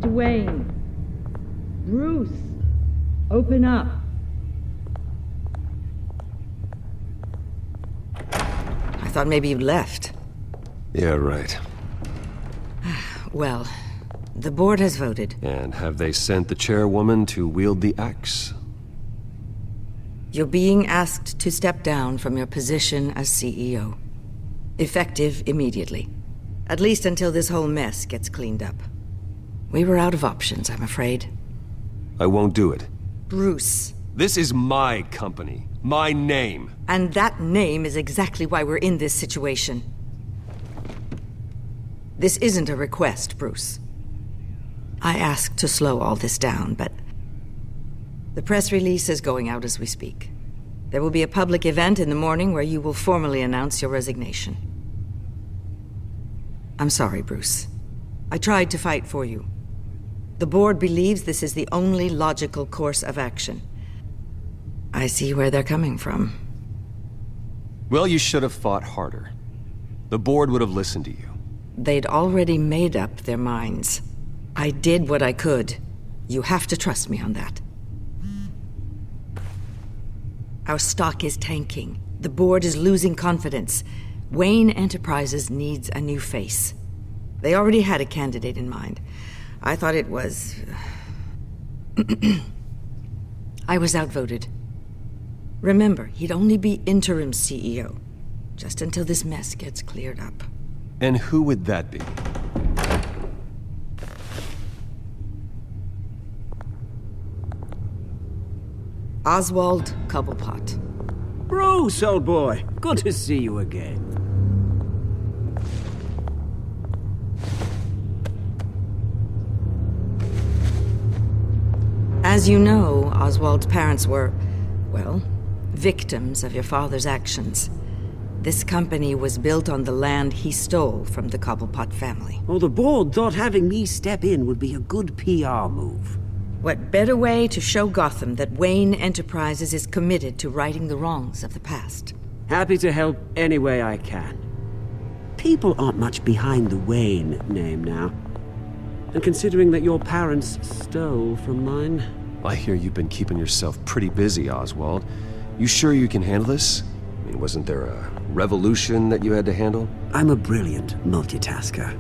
Mr. Wayne. Bruce, open up. I thought maybe you left. Yeah, right. Well, the board has voted. And have they sent the chairwoman to wield the axe? You're being asked to step down from your position as CEO. Effective immediately. At least until this whole mess gets cleaned up. We were out of options, I'm afraid. I won't do it. Bruce. This is my company. My name. And that name is exactly why we're in this situation. This isn't a request, Bruce. I asked to slow all this down, but the press release is going out as we speak. There will be a public event in the morning where you will formally announce your resignation. I'm sorry, Bruce. I tried to fight for you. The board believes this is the only logical course of action. I see where they're coming from. Well, you should have fought harder. The board would have listened to you. They'd already made up their minds. I did what I could. You have to trust me on that. Our stock is tanking. The board is losing confidence. Wayne Enterprises needs a new face. They already had a candidate in mind. I thought it was... I was outvoted. Remember, he'd only be interim CEO, just until this mess gets cleared up. And who would that be? Oswald Cobblepot. Bruce, old boy. Good to see you again. As you know, Oswald's parents were, well, victims of your father's actions. This company was built on the land he stole from the Cobblepot family. Well, the board thought having me step in would be a good PR move. What better way to show Gotham that Wayne Enterprises is committed to righting the wrongs of the past? Happy to help any way I can. People aren't much behind the Wayne name now. And considering that your parents stole from mine... I hear you've been keeping yourself pretty busy, Oswald. You sure you can handle this? I mean, wasn't there a revolution that you had to handle? I'm a brilliant multitasker.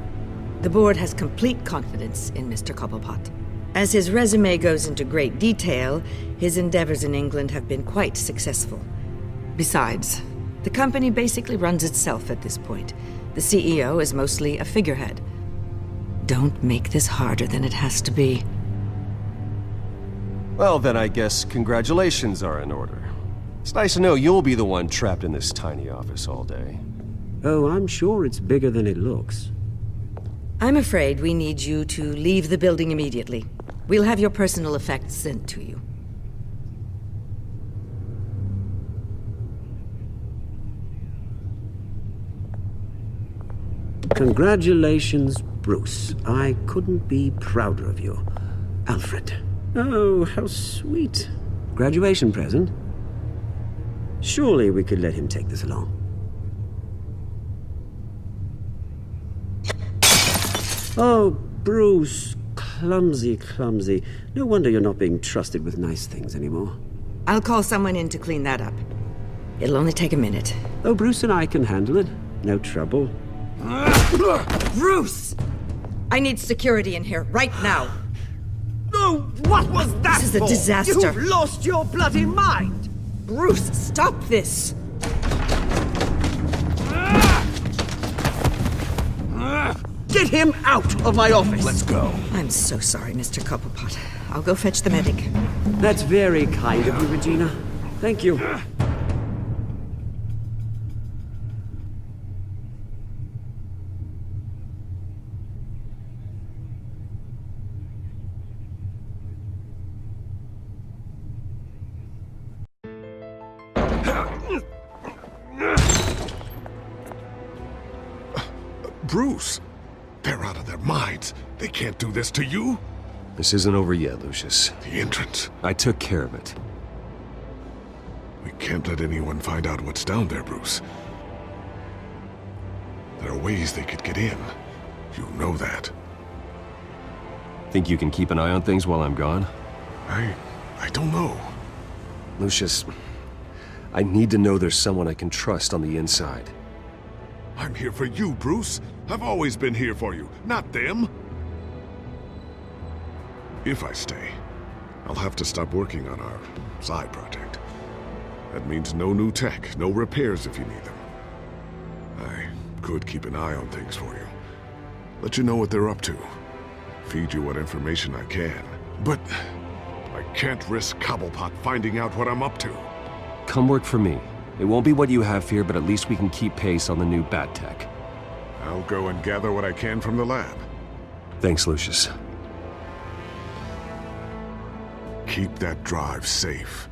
The board has complete confidence in Mr. Cobblepot. As his resume goes into great detail, his endeavors in England have been quite successful. Besides, the company basically runs itself at this point. The CEO is mostly a figurehead. Don't make this harder than it has to be. Well, then I guess congratulations are in order. It's nice to know you'll be the one trapped in this tiny office all day. Oh, I'm sure it's bigger than it looks. I'm afraid we need you to leave the building immediately. We'll have your personal effects sent to you. Congratulations, Bruce. I couldn't be prouder of you. Alfred. Oh, how sweet. Graduation present? Surely we could let him take this along. Oh, Bruce. Clumsy, clumsy. No wonder you're not being trusted with nice things anymore. I'll call someone in to clean that up. It'll only take a minute. Oh, Bruce and I can handle it. No trouble. Bruce! I need security in here, right now. No, what was that This is a for? disaster. You've lost your bloody mind! Bruce, stop this! Get him out of my office! Let's go. I'm so sorry, Mr. Cobblepot. I'll go fetch the medic. That's very kind of you, Regina. Thank you. Bruce, they're out of their minds. They can't do this to you. This isn't over yet, Lucius. The entrance. I took care of it. We can't let anyone find out what's down there, Bruce. There are ways they could get in. You know that. Think you can keep an eye on things while I'm gone? I don't know. Lucius, I need to know there's someone I can trust on the inside. I'm here for you, Bruce. I've always been here for you, not them. If I stay, I'll have to stop working on our side project. That means no new tech, no repairs if you need them. I could keep an eye on things for you. Let you know what they're up to. Feed you what information I can. But I can't risk Cobblepot finding out what I'm up to. Come work for me. It won't be what you have here, but at least we can keep pace on the new bat tech. I'll go and gather what I can from the lab. Thanks, Lucius. Keep that drive safe.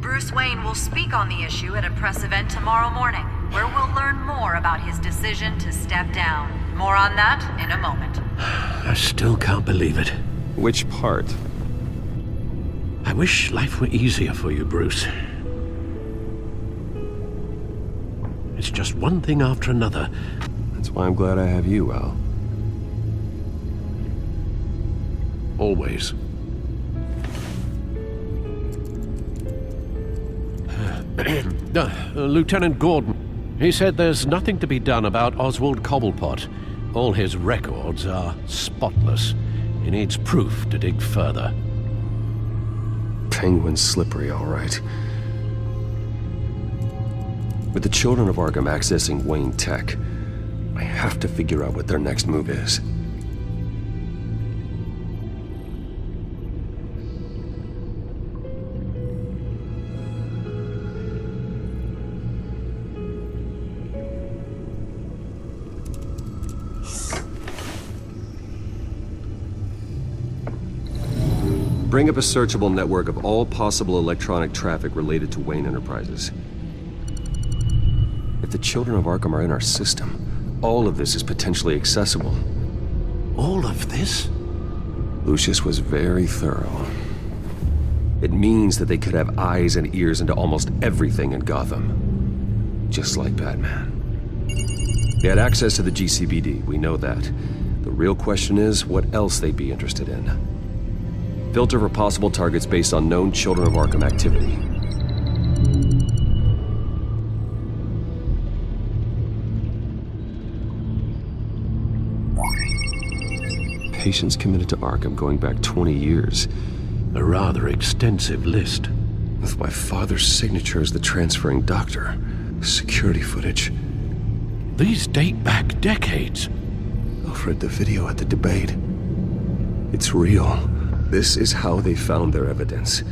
Bruce Wayne will speak on the issue at a press event tomorrow morning, where we'll learn more about his decision to step down. More on that in a moment. I still can't believe it. Which part? I wish life were easier for you, Bruce. It's just one thing after another. That's why I'm glad I have you, Al. Always. Lieutenant Gordon, he said there's nothing to be done about Oswald Cobblepot. All his records are spotless. He needs proof to dig further. Penguin's slippery, all right. With the children of Arkham accessing Wayne Tech, I have to figure out what their next move is. Bring up a searchable network of all possible electronic traffic related to Wayne Enterprises. If the children of Arkham are in our system, all of this is potentially accessible. All of this? Lucius was very thorough. It means that they could have eyes and ears into almost everything in Gotham. Just like Batman. They had access to the GCPD, we know that. The real question is what else they'd be interested in. Filter for possible targets based on known Children of Arkham activity. Patients committed to Arkham going back 20 years. A rather extensive list. With my father's signature as the transferring doctor. Security footage. These date back decades. Alfred, the video at the debate. It's real. This is how they found their evidence.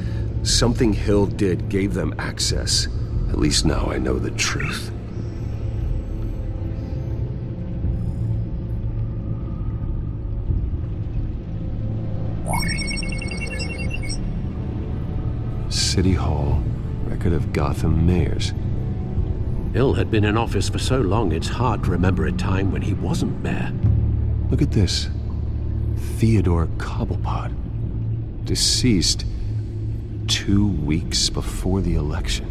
Something Hill did gave them access. At least now I know the truth. City Hall, record of Gotham mayors. Hill had been in office for so long it's hard to remember a time when he wasn't mayor. Look at this. Theodore Cobblepot. Deceased 2 weeks before the election.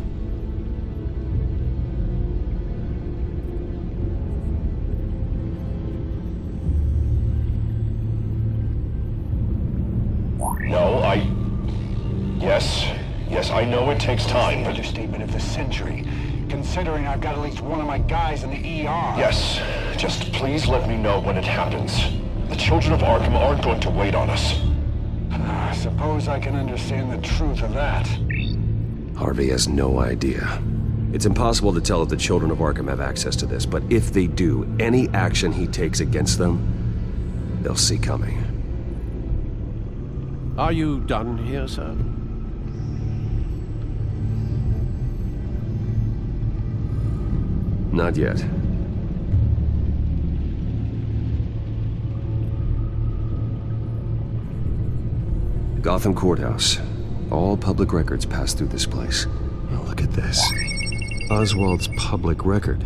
No, Yes, I know it takes time, but... Understatement of the century, considering I've got at least one of my guys in the ER. Yes, just please let me know when it happens. The children of Arkham aren't going to wait on us. I suppose I can understand the truth of that. Harvey has no idea. It's impossible to tell if the children of Arkham have access to this, but if they do, any action he takes against them, they'll see coming. Are you done here, sir? Not yet. Gotham Courthouse. All public records pass through this place. Oh, look at this. Oswald's public record.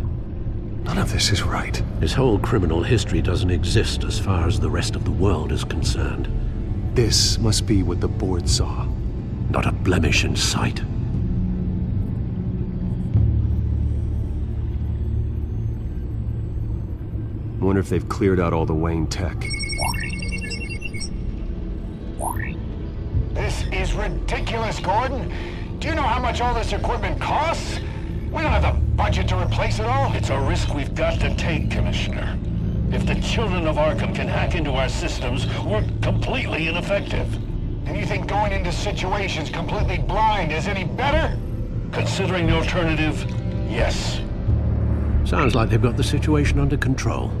None of this is right. His whole criminal history doesn't exist as far as the rest of the world is concerned. This must be what the board saw. Not a blemish in sight. I wonder if they've cleared out all the Wayne tech. This is ridiculous, Gordon. Do you know how much all this equipment costs? We don't have the budget to replace it all. It's a risk we've got to take, Commissioner. If the children of Arkham can hack into our systems, we're completely ineffective. And you think going into situations completely blind is any better? Considering the alternative, yes. Sounds like they've got the situation under control.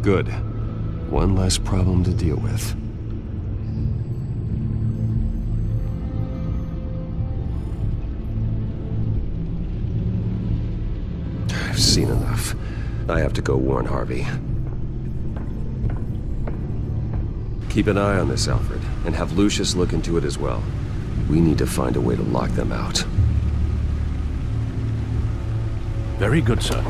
Good. One less problem to deal with. I've seen enough. I have to go warn Harvey. Keep an eye on this, Alfred, and have Lucius look into it as well. We need to find a way to lock them out. Very good, sir.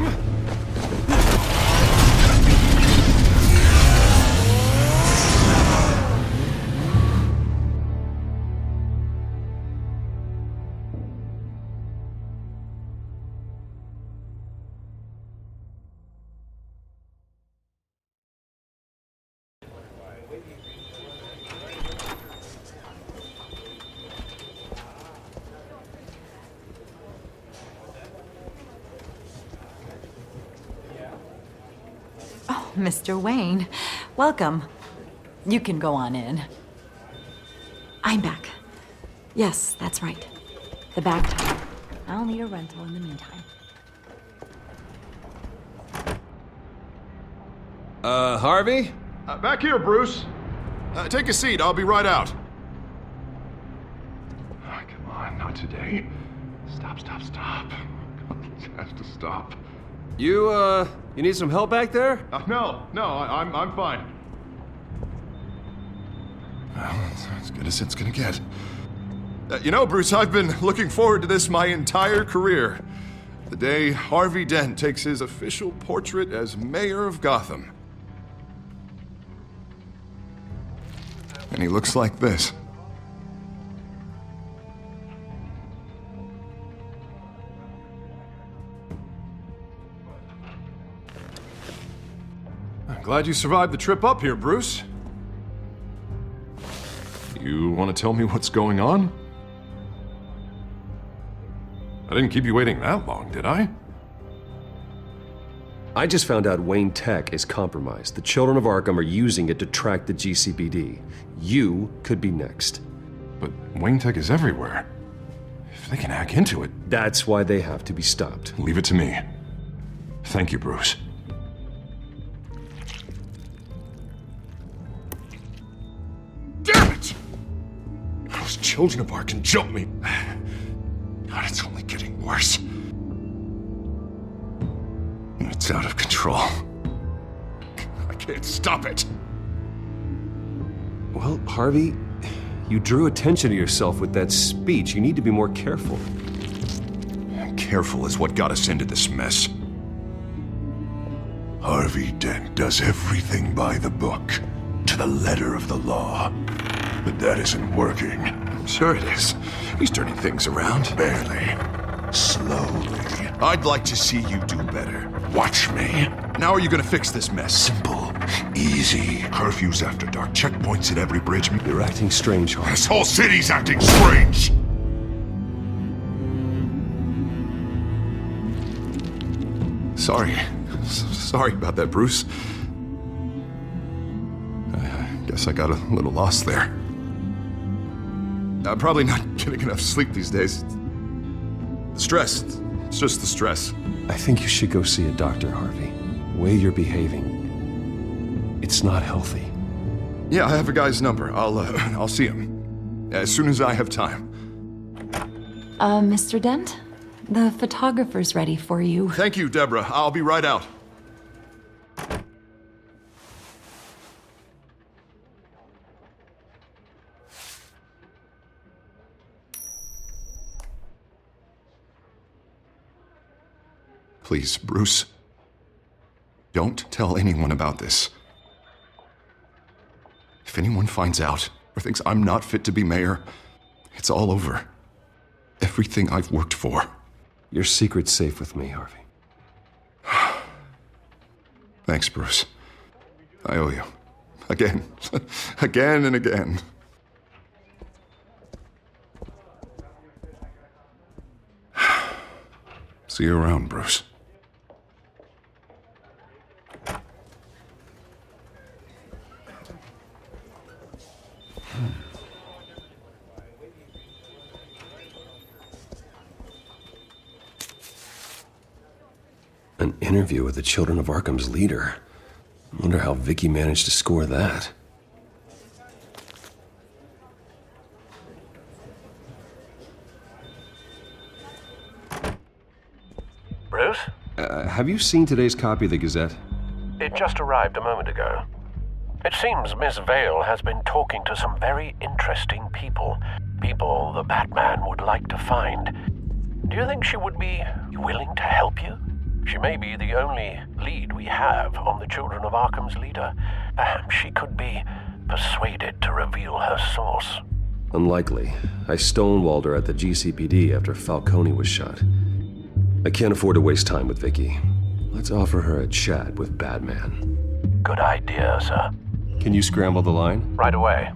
Mr. Wayne, welcome. You can go on in. I'm back. Yes, that's right. The back door. I'll need a rental in the meantime. Harvey? Back here, Bruce. Take a seat. I'll be right out. Oh, come on, not today. Stop. It has to stop. You need some help back there? No, I'm fine. Well, that's as good as it's gonna get. You know, Bruce, I've been looking forward to this my entire career. The day Harvey Dent takes his official portrait as mayor of Gotham. And he looks like this. I'm glad you survived the trip up here, Bruce. You want to tell me what's going on? I didn't keep you waiting that long, did I? I just found out Wayne Tech is compromised. The children of Arkham are using it to track the GCPD. You could be next. But Wayne Tech is everywhere. If they can hack into it... That's why they have to be stopped. Leave it to me. Thank you, Bruce. Damn it! Those children of Arkham jumped me. God, it's only getting worse. It's out of control. I can't stop it. Well, Harvey, you drew attention to yourself with that speech. You need to be more careful. Careful is what got us into this mess. Harvey Dent does everything by the book, to the letter of the law. But that isn't working. I'm sure it is. He's turning things around. Barely. Slowly. I'd like to see you do better. Watch me. Now are you gonna fix this mess? Simple. Easy. Curfews after dark. Checkpoints at every bridge. You're acting strange, Harvey. This whole city's acting strange! Sorry about that, Bruce. I guess I got a little lost there. I'm probably not getting enough sleep these days. The stress. It's just the stress. I think you should go see a doctor, Harvey. The way you're behaving, it's not healthy. Yeah, I have a guy's number. I'll see him as soon as I have time. Mr. Dent? The photographer's ready for you. Thank you, Deborah. I'll be right out. Please, Bruce. Don't tell anyone about this. If anyone finds out or thinks I'm not fit to be mayor, it's all over. Everything I've worked for. Your secret's safe with me, Harvey. Thanks, Bruce. I owe you. Again. Again and again. See you around, Bruce. An interview with the Children of Arkham's leader. I wonder how Vicky managed to score that. Bruce? Have you seen today's copy of the Gazette? It just arrived a moment ago. It seems Miss Vale has been talking to some very interesting people. People the Batman would like to find. Do you think she would be willing to help you? She may be the only lead we have on the Children of Arkham's leader. Perhaps she could be persuaded to reveal her source. Unlikely. I stonewalled her at the GCPD after Falcone was shot. I can't afford to waste time with Vicky. Let's offer her a chat with Batman. Good idea, sir. Can you scramble the line? Right away.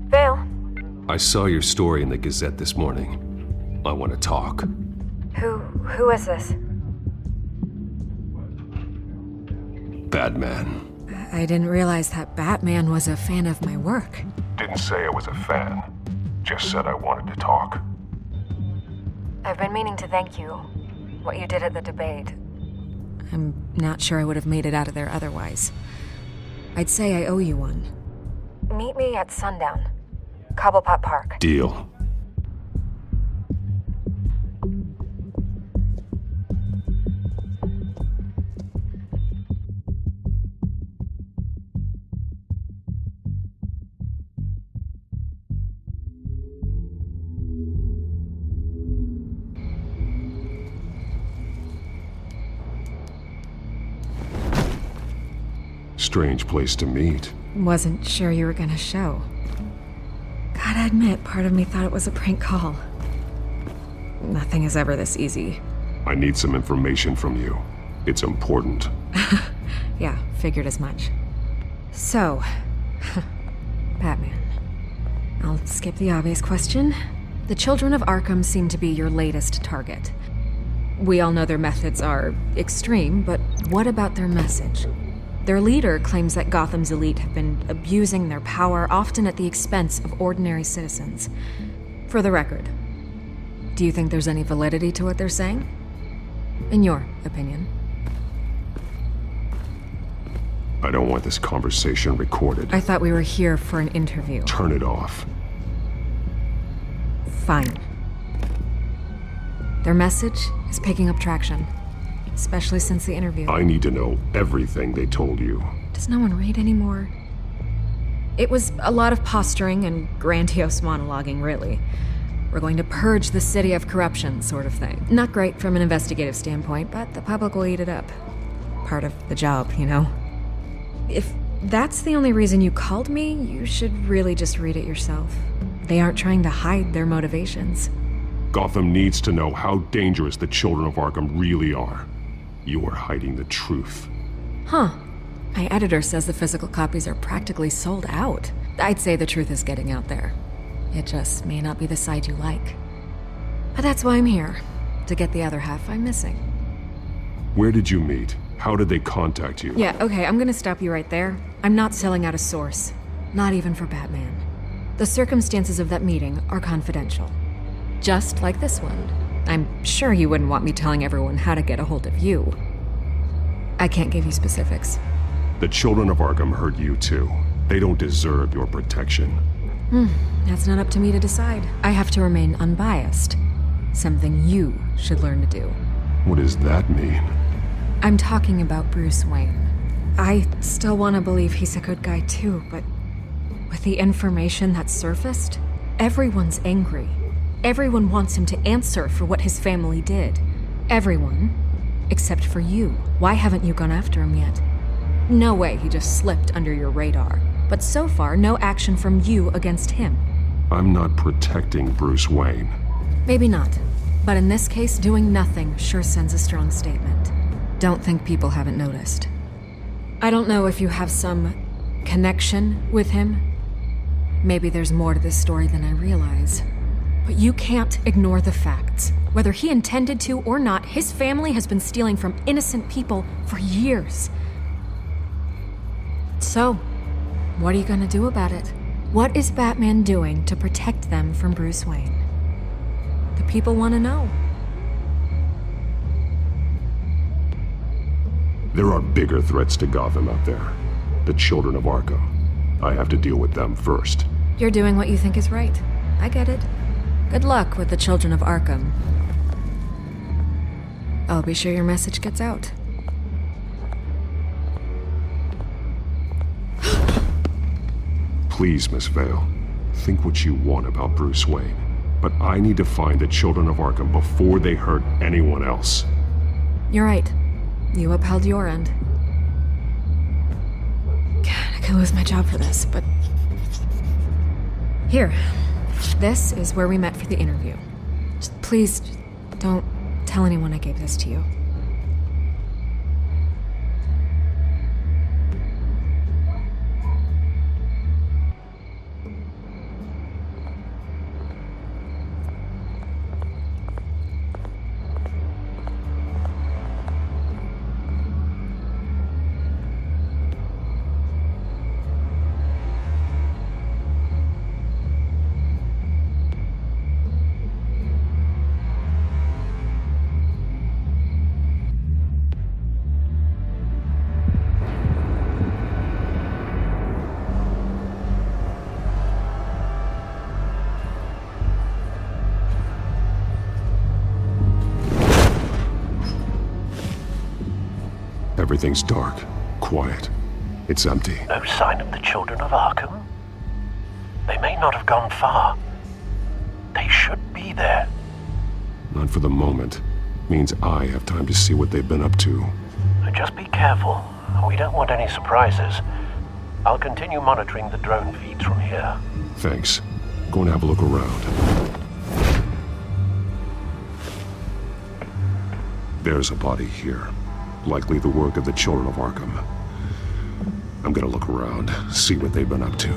Vale. I saw your story in the Gazette this morning. I want to talk. Who is this? Batman. I didn't realize that Batman was a fan of my work. Didn't say I was a fan. Just said I wanted to talk. I've been meaning to thank you. What you did at the debate. I'm not sure I would have made it out of there otherwise. I'd say I owe you one. Meet me at sundown. Cobblepot Park. Deal. Strange place to meet. Wasn't sure you were gonna show. Gotta admit, part of me thought it was a prank call. Nothing is ever this easy. I need some information from you. It's important. Yeah, figured as much. So, Batman. I'll skip the obvious question. The Children of Arkham seem to be your latest target. We all know their methods are extreme, but what about their message? Their leader claims that Gotham's elite have been abusing their power, often at the expense of ordinary citizens. For the record, do you think there's any validity to what they're saying? In your opinion? I don't want this conversation recorded. I thought we were here for an interview. Turn it off. Fine. Their message is picking up traction. Especially since the interview. I need to know everything they told you. Does no one read anymore? It was a lot of posturing and grandiose monologuing, really. We're going to purge the city of corruption, sort of thing. Not great from an investigative standpoint, but the public will eat it up. Part of the job, you know? If that's the only reason you called me, you should really just read it yourself. They aren't trying to hide their motivations. Gotham needs to know how dangerous the Children of Arkham really are. You are hiding the truth. Huh. My editor says the physical copies are practically sold out. I'd say the truth is getting out there. It just may not be the side you like. But that's why I'm here. To get the other half I'm missing. Where did you meet? How did they contact you? Yeah, okay, I'm gonna stop you right there. I'm not selling out a source. Not even for Batman. The circumstances of that meeting are confidential. Just like this one. I'm sure you wouldn't want me telling everyone how to get a hold of you. I can't give you specifics. The Children of Arkham heard you too. They don't deserve your protection. That's not up to me to decide. I have to remain unbiased. Something you should learn to do. What does that mean? I'm talking about Bruce Wayne. I still want to believe he's a good guy too, but with the information that surfaced, everyone's angry. Everyone wants him to answer for what his family did. Everyone, except for you. Why haven't you gone after him yet? No way he just slipped under your radar. But so far, no action from you against him. I'm not protecting Bruce Wayne. Maybe not. But in this case, doing nothing sure sends a strong statement. Don't think people haven't noticed. I don't know if you have some connection with him. Maybe there's more to this story than I realize. But you can't ignore the facts. Whether he intended to or not, his family has been stealing from innocent people for years. So, what are you gonna do about it? What is Batman doing to protect them from Bruce Wayne? The people want to know. There are bigger threats to Gotham out there. The children of Arkham. I have to deal with them first. You're doing what you think is right. I get it. Good luck with the children of Arkham. I'll be sure your message gets out. Please, Miss Vale, think what you want about Bruce Wayne. But I need to find the children of Arkham before they hurt anyone else. You're right. You upheld your end. God, I could lose my job for this, but... Here. This is where we met for the interview. Please, don't tell anyone I gave this to you. Everything's dark, quiet. It's empty. No sign of the children of Arkham? They may not have gone far. They should be there. Not for the moment. Means I have time to see what they've been up to. Just be careful. We don't want any surprises. I'll continue monitoring the drone feeds from here. Thanks. Go and have a look around. There's a body here. Likely the work of the children of Arkham. I'm gonna look around, see what they've been up to.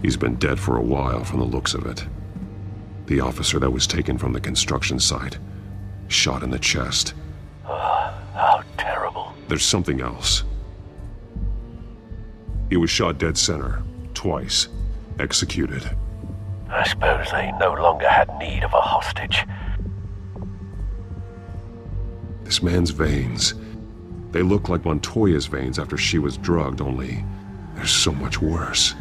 He's been dead for a while from the looks of it. The officer that was taken from the construction site. Shot in the chest. How terrible. There's something else. He was shot dead center. Twice. Executed. I suppose they no longer had need of a hostage. This man's veins. They look like Montoya's veins after she was drugged, only they're so much worse.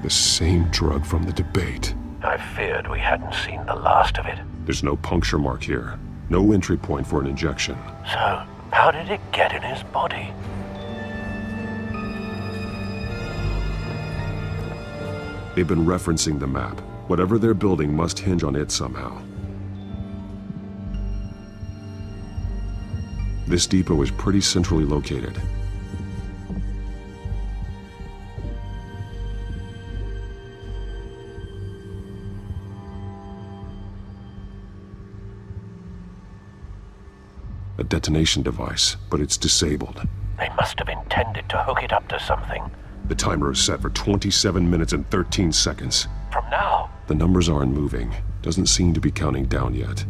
The same drug from the debate. I feared we hadn't seen the last of it. There's no puncture mark here. No entry point for an injection. So, how did it get in his body? They've been referencing the map. Whatever they're building must hinge on it somehow. This depot is pretty centrally located. A detonation device, but it's disabled. They must have intended to hook it up to something. The timer is set for 27 minutes and 13 seconds. From now? The numbers aren't moving. Doesn't seem to be counting down yet.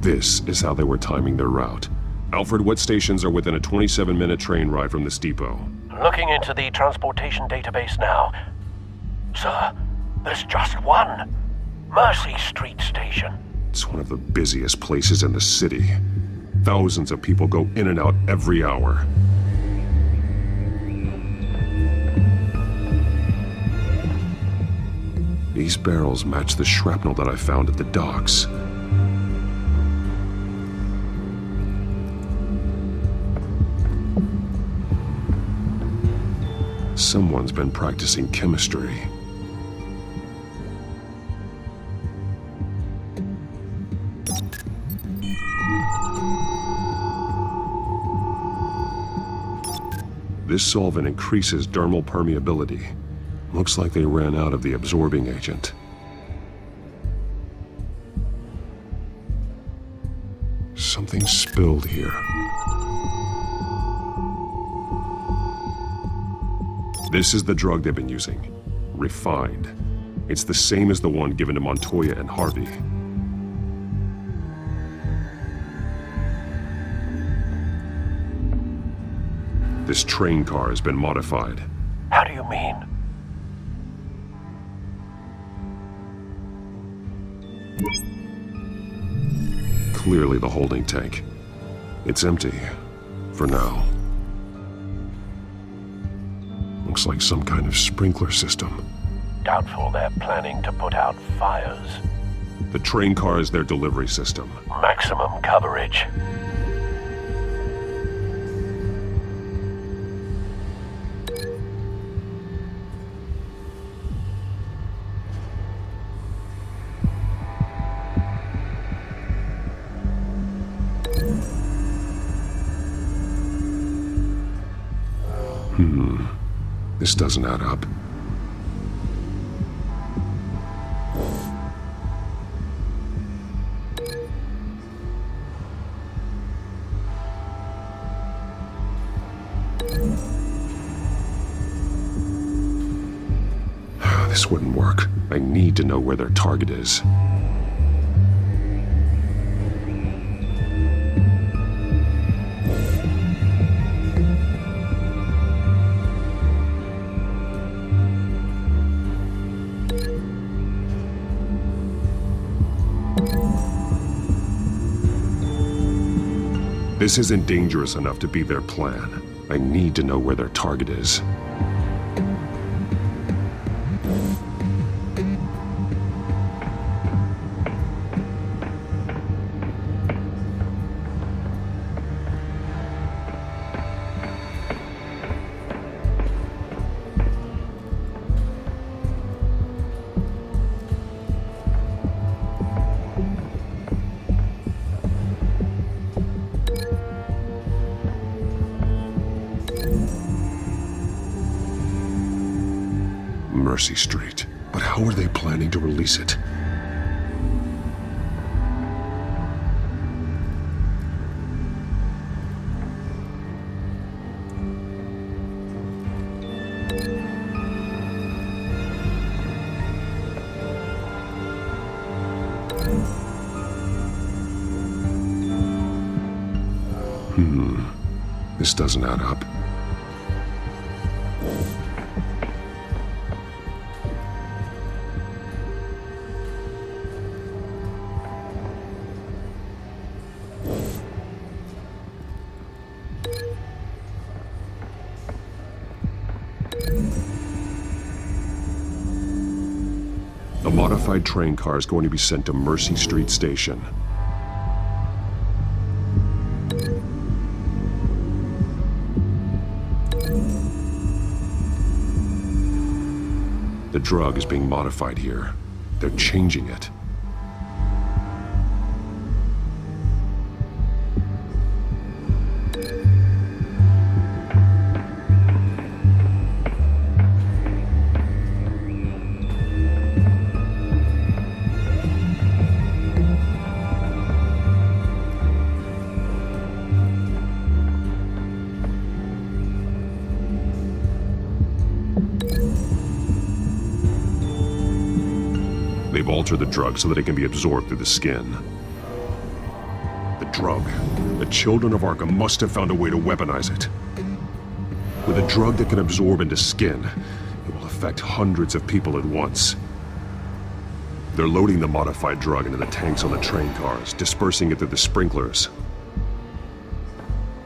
This is how they were timing their route. Alfred, what stations are within a 27-minute train ride from this depot? Looking into the transportation database now. Sir, there's just one. Mercy Street Station. It's one of the busiest places in the city. Thousands of people go in and out every hour. These barrels match the shrapnel that I found at the docks. Someone's been practicing chemistry. This solvent increases dermal permeability. Looks like they ran out of the absorbing agent. Something spilled here. This is the drug they've been using. Refined. It's the same as the one given to Montoya and Harvey. This train car has been modified. How do you mean? Clearly the holding tank. It's empty. For now. Looks like some kind of sprinkler system. Doubtful they're planning to put out fires. The train car is their delivery system. Maximum coverage. This doesn't add up. This wouldn't work. I need to know where their target is. This isn't dangerous enough to be their plan. I need to know where their target is. Mercy Street. But how are they planning to release it? This doesn't add up. A modified train car is going to be sent to Mercy Street Station. The drug is being modified here. They're changing it. They've altered the drug so that it can be absorbed through the skin. The drug. The children of Arkham must have found a way to weaponize it. With a drug that can absorb into skin, it will affect hundreds of people at once. They're loading the modified drug into the tanks on the train cars, dispersing it through the sprinklers.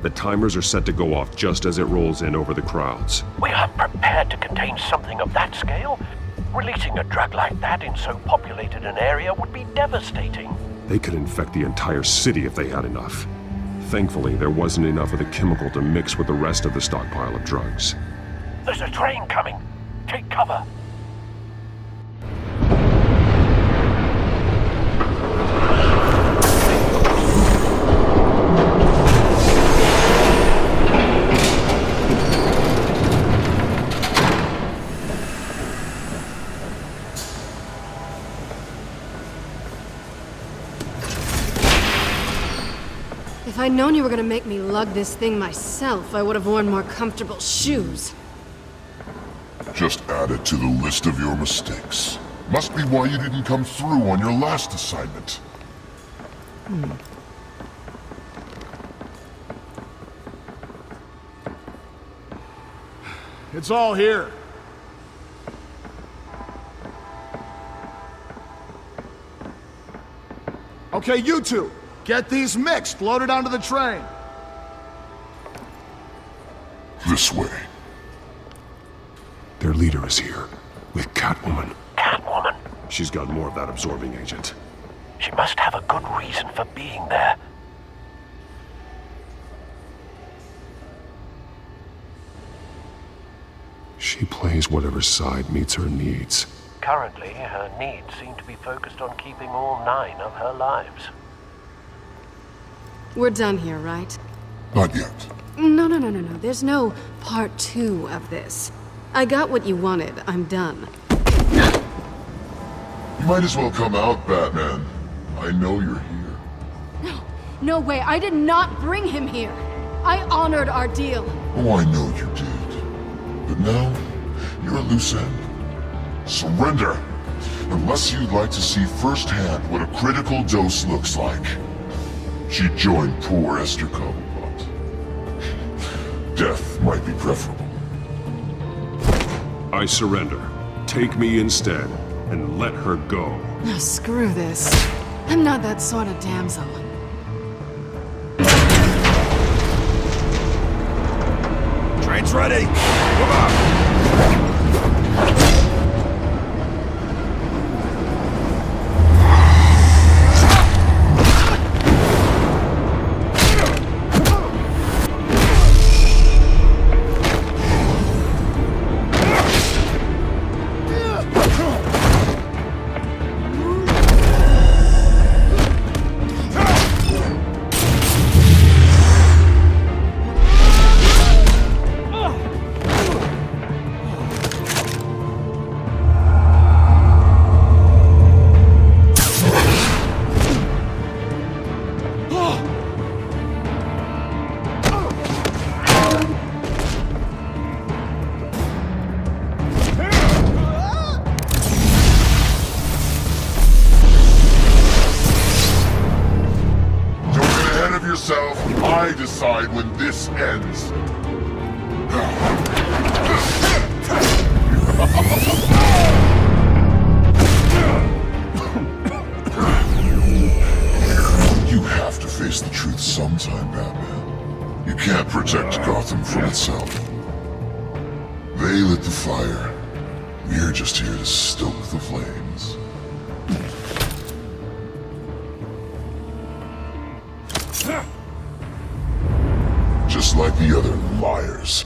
The timers are set to go off just as it rolls in over the crowds. We aren't prepared to contain something of that scale. Releasing a drug like that in so populated an area would be devastating. They could infect the entire city if they had enough. Thankfully, there wasn't enough of the chemical to mix with the rest of the stockpile of drugs. There's a train coming. Take cover. If I'd known you were gonna make me lug this thing myself, I would have worn more comfortable shoes. Just add it to the list of your mistakes. Must be why you didn't come through on your last assignment. It's all here. Okay, you two, get these mixed, loaded onto the train. This way. Their leader is here, with Catwoman. Catwoman? She's got more of that absorbing agent. She must have a good reason for being there. She plays whatever side meets her needs. Currently, her needs seem to be focused on keeping all 9 of her lives. We're done here, right? Not yet. No. There's no part 2 of this. I got what you wanted. I'm done. You might as well come out, Batman. I know you're here. No way. I did not bring him here. I honored our deal. Oh, I know you did. But now, you're a loose end. Surrender! Unless you'd like to see firsthand what a critical dose looks like. She joined poor Esther Cobblepot. Death might be preferable. I surrender. Take me instead, and let her go. No, screw this. I'm not that sort of damsel. Train's ready! Come on! I decide when this ends. You have to face the truth sometime, Batman. You can't protect Gotham from itself. They lit the fire. We're just here to stoke the flames. Just like the other liars.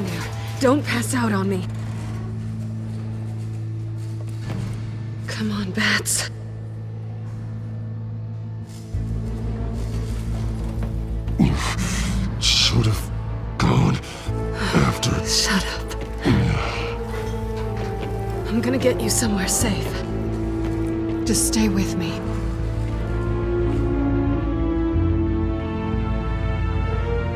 in there. Don't pass out on me. Come on, Bats. You should have gone after... Shut up. I'm gonna get you somewhere safe. Just stay with me.